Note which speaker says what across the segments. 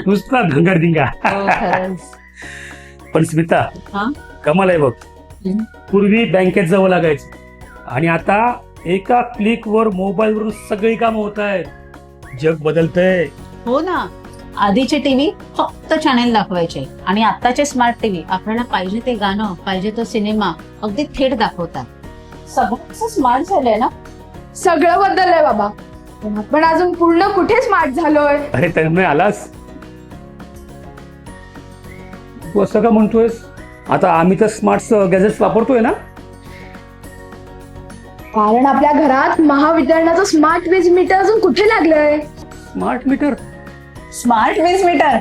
Speaker 1: नुसता धंगारधिंगा.
Speaker 2: हो, खरंच.
Speaker 1: पण स्मिता,
Speaker 2: हा?
Speaker 1: कमाल आहे बघ.
Speaker 2: हम्म.
Speaker 1: पूर्वी बँकेत जावं लागायचं आणि आता एका क्लिक वर मोबाईल वरून सगळी कामं होत आहेत. जग बदलतंय.
Speaker 2: हो ना. आधीचे टीव्ही फक्त चॅनेल दाखवायचे आणि आताचे स्मार्ट टीव्ही आपल्याला पाहिजे ते गाणं, पाहिजे तो सिनेमा अगदी थेट दाखवतात. सगळं स्मार्ट झालंय ना.
Speaker 3: सगळं बदललंय बाबा, पण आपण अजून पूर्ण कुठे स्मार्ट झालोय.
Speaker 1: अरे तन्मय, आलास? तू असं का म्हणतोयस? आता आम्ही तर स्मार्ट गॅजेट्स वापरतोय ना.
Speaker 3: कारण आपल्या घरात महावितरणाचं स्मार्ट वीज मीटर अजून कुठे लागलंय.
Speaker 1: Smart meter?
Speaker 2: स्मार्ट वीज मीटर?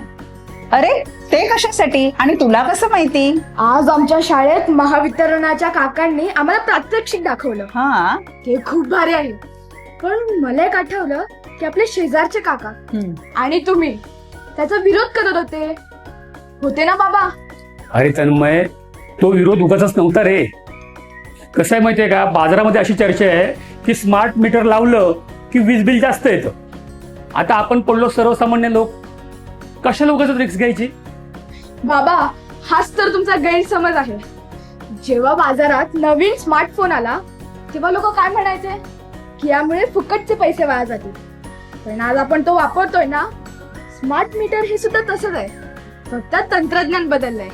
Speaker 2: अरे ते कशासाठी आणि तुला कसं माहिती?
Speaker 3: आज आमच्या शाळेत महावितरणाच्या काकांनी आम्हाला प्रात्यक्षिक दाखवलं.
Speaker 2: हा.
Speaker 3: ते खूप भारी आहे. पण मला एक आठवलं की आपले शेजारचे काका आणि तुम्ही त्याचा विरोध करत होते ना बाबा.
Speaker 1: अरे तन्मय, तो विरोध उगाचच नव्हता रे. कसं आहे माहितीये का, बाजारामध्ये अशी चर्चा आहे की स्मार्ट मीटर लावलं की वीज बिल जास्त येतं. आता आपण पडलो सर्वसामान्य लोक, कशाला उगाच रिक्स घ्यायची.
Speaker 3: बाबा, हाच तर तुमचा गैरसमज आहे. जेव्हा बाजारात नवीन स्मार्टफोन आला तेव्हा लोक काय म्हणायचे की यामुळे फुकटचे पैसे वाया जातील. पण आज आपण तो वापरतोय ना, स्मार्ट मीटर हे सुद्धा तसंच आहे, फक्त तंत्रज्ञान बदललंय.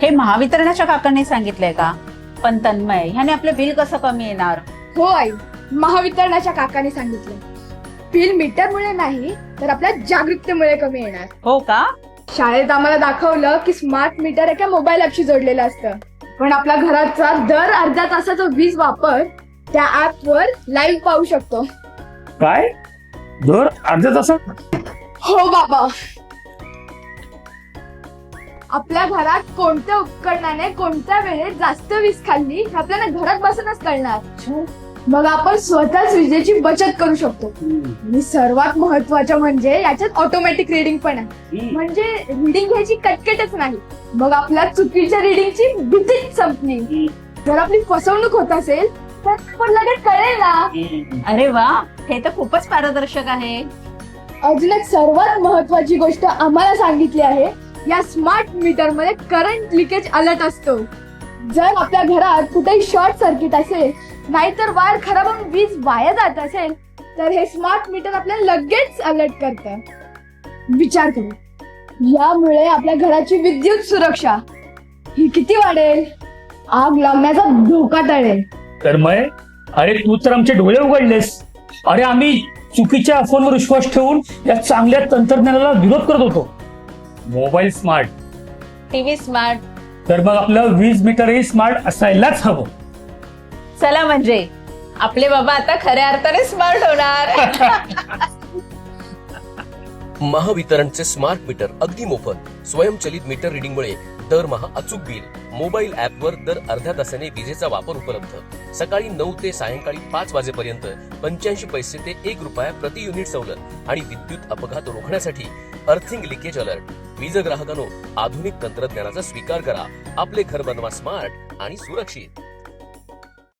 Speaker 2: हे महावितरणाच्या काकांनी सांगितलंय का? पण तन्मय, ह्याने आपलं बिल कसं कमी येणार?
Speaker 3: हो आई, महावितरणाच्या काकांनी सांगितलंय. बिल मीटरमुळे नाही तर आपल्या जागरूकतेमुळे कमी येणार.
Speaker 2: हो का?
Speaker 3: शाळेत आम्हाला दाखवलं की स्मार्ट मीटर एका मोबाईल ऍपशी जोडलेलं असतं, पण आपल्या घराचा दर अर्ध्या तासाचा वीज वापर त्या ऍप वर लाईव्ह पाहू शकतो.
Speaker 1: काय? दर अर्ध्या तासात?
Speaker 3: हो बाबा. आपल्या घरात कोणत्या उपकरणाने कोणत्या वेळेत जास्त वीज खाल्ली हे आपल्याला घरात बसूनच कळणार. मग आपण स्वतःच विजेची बचत करू शकतो. आणि सर्वात महत्वाचं म्हणजे याच्यात ऑटोमॅटिक रिडिंग पण आहे. म्हणजे रिडिंग घ्यायची कटकटच नाही. मग आपल्या चुकीच्या रिडिंगची भीतीच संपली. जर आपली फसवणूक होत असेल तर पण लगेच कळेल ना.
Speaker 2: अरे वा, हे तर खूपच पारदर्शक आहे.
Speaker 3: अजून एक सर्वात महत्वाची गोष्ट आम्हाला सांगितली आहे, या स्मार्ट मीटर मध्ये करंट लिकेज अलर्ट असतो. जर आपल्या घरात कुठेही शॉर्ट सर्किट असेल, नाहीतर वायर खराब होऊन वीज वाया जात असेल, तर हे स्मार्ट मीटर आपल्याला लगेच अलर्ट करतं. विचार करू, यामुळे आपल्या घराची विद्युत सुरक्षा ही किती वाढेल. आग लागण्याचा धोका टळेल.
Speaker 1: तन्मय, अरे तू तर आमचे डोळे उघडलेस. अरे आम्ही चुकीच्या अफवांवर विश्वास ठेवून या चांगल्या तंत्रज्ञानाला विरोध करत होतो. मोबाईल स्मार्ट,
Speaker 2: टीव्ही स्मार्ट,
Speaker 1: तर मग आपलं वीज मीटरही स्मार्ट असायलाच हवं.
Speaker 2: चला म्हणजे आपले बाबा आता खऱ्या अर्थाने स्मार्ट होणार.
Speaker 4: महावितरणचे स्मार्ट मीटर अगदी मोफत. स्वयंचलित मीटर रिडिंगमुळे दरमहा अचूक बिल. मोबाईल ऍपवर दर अर्ध्या तासाने विजेचा वापर उपलब्ध. सकाळी 9 ते सायंकाळी 5 वाजेपर्यंत 85 पैसे ते ₹1 प्रति युनिट सवलत. आणि विद्युत अपघात रोखण्यासाठी अर्थिंग लिकेज अलर्ट. वीज ग्राहकांनो, आधुनिक तंत्रज्ञानाचा स्वीकार करा. आपले घर बनवा स्मार्ट आणि सुरक्षित.